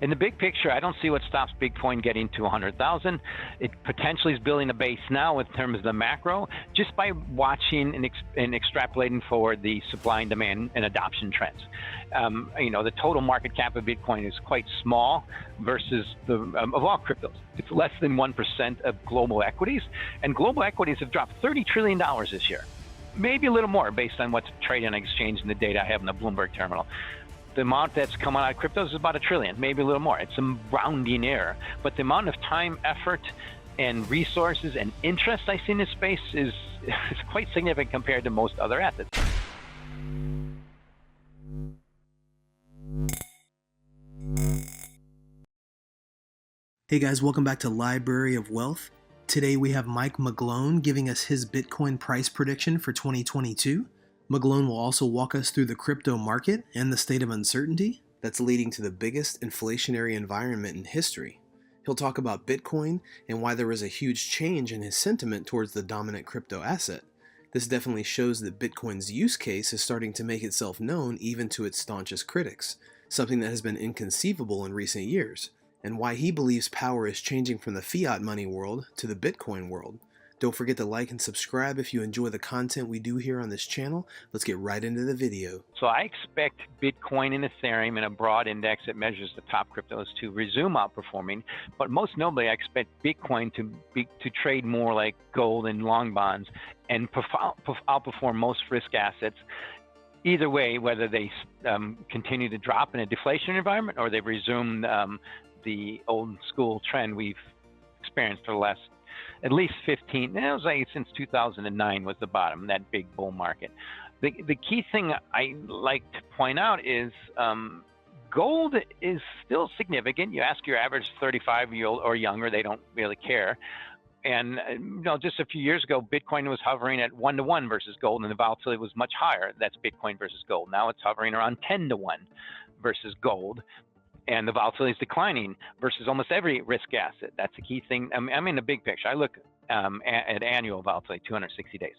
In the big picture, I don't see what stops Bitcoin getting to 100,000. It potentially is building a base now in terms of the macro, just by watching and extrapolating forward the supply and demand and adoption trends. The total market cap of Bitcoin is quite small versus of all cryptos. It's less than 1% of global equities, and global equities have dropped $30 trillion this year. Maybe a little more based on what's traded on exchange and the data I have in the Bloomberg terminal. The amount that's coming out of cryptos is about $1 trillion, maybe a little more. It's some rounding error, but the amount of time, effort, and resources and interest I see in this space is quite significant compared to most other assets. Hey guys, welcome back to Library of Wealth. Today we have Mike McGlone giving us his Bitcoin price prediction for 2022. McGlone will also walk us through the crypto market and the state of uncertainty that's leading to the biggest inflationary environment in history. He'll talk about Bitcoin and why there was a huge change in his sentiment towards the dominant crypto asset. This definitely shows that Bitcoin's use case is starting to make itself known even to its staunchest critics, something that has been inconceivable in recent years, and why he believes power is changing from the fiat money world to the Bitcoin world. Don't forget to like and subscribe if you enjoy the content we do here on this channel. Let's get right into the video. So I expect Bitcoin and Ethereum in a broad index that measures the top cryptos to resume outperforming, but most notably I expect Bitcoin to trade more like gold and long bonds and outperform most risk assets. Either way, whether they continue to drop in a deflation environment or they resume the old school trend we've experienced for the last at least 15, it was like since 2009 was the bottom, that big bull market. The key thing I like to point out is gold is still significant. You ask your average 35-year-old or younger, they don't really care. And just a few years ago, Bitcoin was hovering at 1-to-1 versus gold, and the volatility was much higher. That's Bitcoin versus gold. Now it's hovering around 10-to-1 versus gold. And the volatility is declining versus almost every risk asset. That's the key thing. I'm in the big picture. I look at annual volatility, 260 days.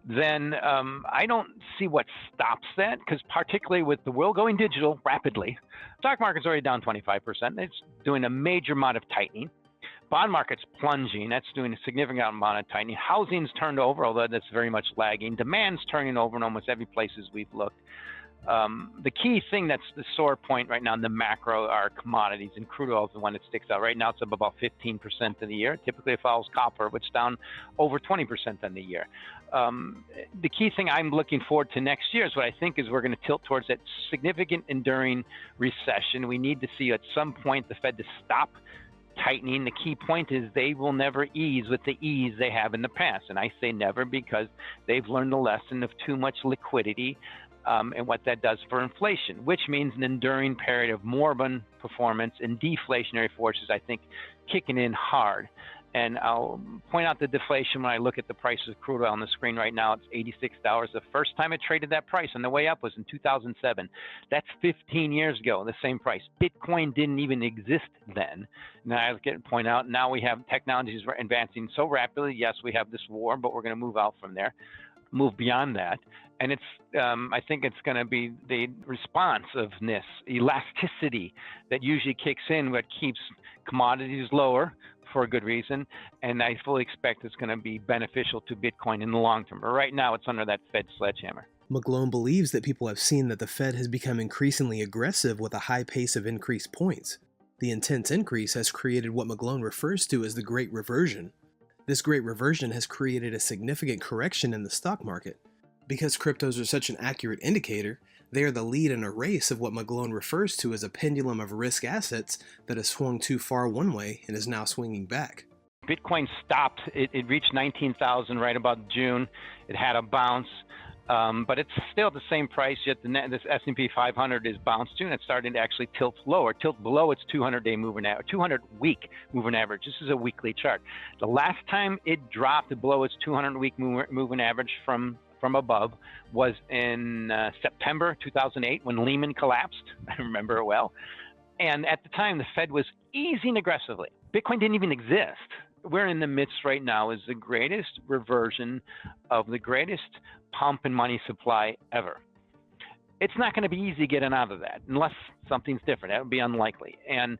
Then I don't see what stops that, because particularly with the world going digital rapidly, stock market's already down 25%. It's doing a major amount of tightening. Bond market's plunging. That's doing a significant amount of tightening. Housing's turned over, although that's very much lagging. Demand's turning over in almost every place as we've looked. The key thing that's the sore point right now in the macro are commodities, and crude oil is the one that sticks out. Right now it's up about 15% in the year. Typically it follows copper, which is down over 20% in the year. The key thing I'm looking forward to next year is what I think is we're going to tilt towards that significant enduring recession. We need to see at some point the Fed to stop tightening. The key point is they will never ease with the ease they have in the past. And I say never because they've learned the lesson of too much liquidity and what that does for inflation, which means an enduring period of moribund performance and deflationary forces, I think, kicking in hard. And I'll point out the deflation when I look at the price of crude oil on the screen right now. It's $86. The first time it traded that price on the way up was in 2007. That's 15 years ago, the same price. Bitcoin didn't even exist then. Now I can point out now we have technologies advancing so rapidly. Yes, we have this war, but we're going to move out from there, move beyond that. And it's, I think it's going to be the responsiveness, elasticity that usually kicks in, what keeps commodities lower for a good reason. And I fully expect it's going to be beneficial to Bitcoin in the long term. But right now it's under that Fed sledgehammer. McGlone believes that people have seen that the Fed has become increasingly aggressive with a high pace of increased points. The intense increase has created what McGlone refers to as the Great Reversion. This Great Reversion has created a significant correction in the stock market. Because cryptos are such an accurate indicator, they are the lead in a race of what McGlone refers to as a pendulum of risk assets that has swung too far one way and is now swinging back. Bitcoin stopped. It reached 19,000 right about June. It had a bounce, but it's still at the same price, yet this S&P 500 is bounced to, and it's starting to actually tilt lower, tilt below its 200-day moving average, 200-week moving average. This is a weekly chart. The last time it dropped below its 200-week moving average from above was in September 2008 when Lehman collapsed. I remember it well. And at the time, the Fed was easing aggressively. Bitcoin didn't even exist. We're in the midst right now is the greatest reversion of the greatest pump and money supply ever. it's not going to be easy getting out of that unless something's different. That would be unlikely. And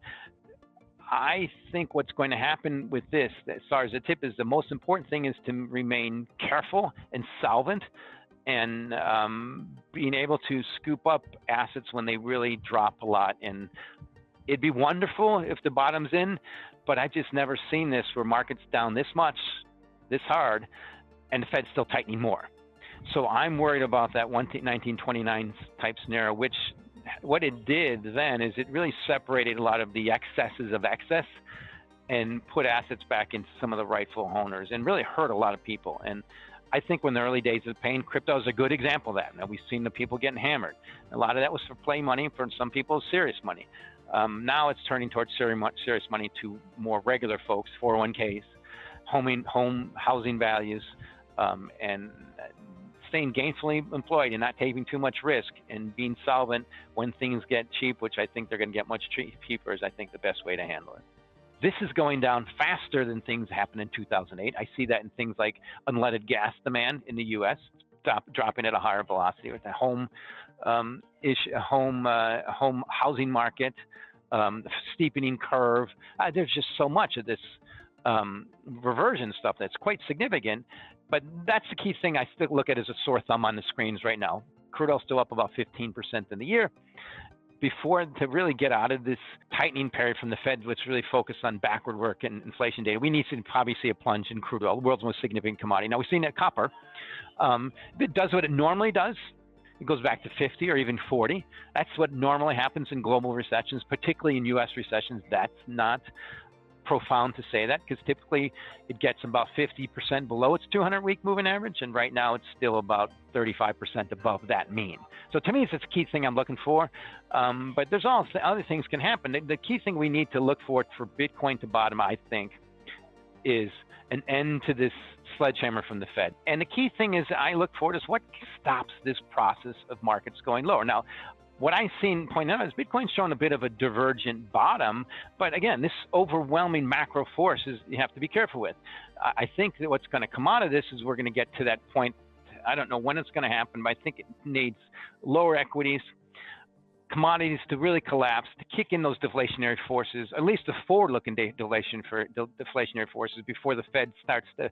I think what's going to happen with this, as far as the tip is, the most important thing is to remain careful and solvent, and being able to scoop up assets when they really drop a lot. And it'd be wonderful if the bottom's in, but I've just never seen this where markets down this much, this hard, and the Fed's still tightening more. So I'm worried about that 1929 type scenario, which what it did then is it really separated a lot of the excesses of excess and put assets back into some of the rightful owners, and really hurt a lot of people. And I think when the early days of pain, crypto is a good example of that. Now, we've seen the people getting hammered. A lot of that was for play money, for some people, serious money. Now it's turning towards serious money to more regular folks, 401ks, home housing values, and staying gainfully employed and not taking too much risk and being solvent when things get cheap, which I think they're going to get much cheaper, is I think the best way to handle it. This is going down faster than things happened in 2008. I see that in things like unleaded gas demand in the U.S. dropping at a higher velocity, with the home housing market, steepening curve. There's just so much of this reversion stuff that's quite significant. But that's the key thing I still look at as a sore thumb on the screens right now. Crude oil still up about 15% in the year. Before, to really get out of this tightening period from the Fed, which really focused on backward work and inflation data, we need to probably see a plunge in crude oil, the world's most significant commodity. Now, we've seen that copper. It does what it normally does. It goes back to 50 or even 40. That's what normally happens in global recessions, particularly in U.S. recessions. That's not profound to say that, because typically it gets about 50% below its 200-week moving average, and right now it's still about 35% above that mean. So to me, it's a key thing I'm looking for. But there's also other things can happen. The key thing we need to look for Bitcoin to bottom, I think, is an end to this sledgehammer from the Fed. And the key thing is I look for is what stops this process of markets going lower. Now, what I've seen point out is Bitcoin's showing a bit of a divergent bottom, but again, this overwhelming macro force is you have to be careful with. I think that what's going to come out of this is we're going to get to that point. I don't know when it's going to happen, but I think it needs lower equities, commodities to really collapse, to kick in those deflationary forces, at least the forward-looking deflationary forces, before the Fed starts to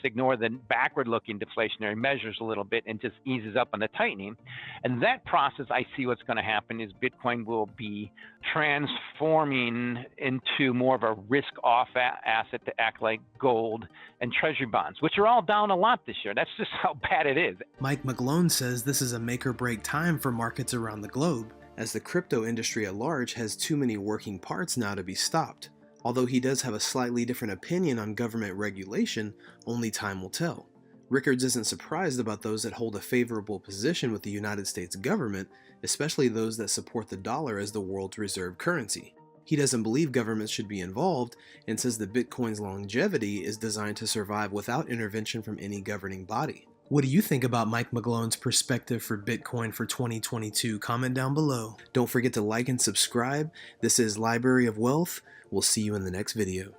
ignore the backward-looking deflationary measures a little bit and just eases up on the tightening. And that process, I see what's going to happen is Bitcoin will be transforming into more of a risk-off asset to act like gold and treasury bonds, which are all down a lot this year. That's just how bad it is. Mike McGlone says this is a make-or-break time for markets around the globe, as the crypto industry at large has too many working parts now to be stopped. Although he does have a slightly different opinion on government regulation, only time will tell. Rickards isn't surprised about those that hold a favorable position with the United States government, especially those that support the dollar as the world's reserve currency. He doesn't believe governments should be involved, and says that Bitcoin's longevity is designed to survive without intervention from any governing body. What do you think about Mike McGlone's perspective for Bitcoin for 2022? Comment down below. Don't forget to like and subscribe. This is Library of Wealth. We'll see you in the next video.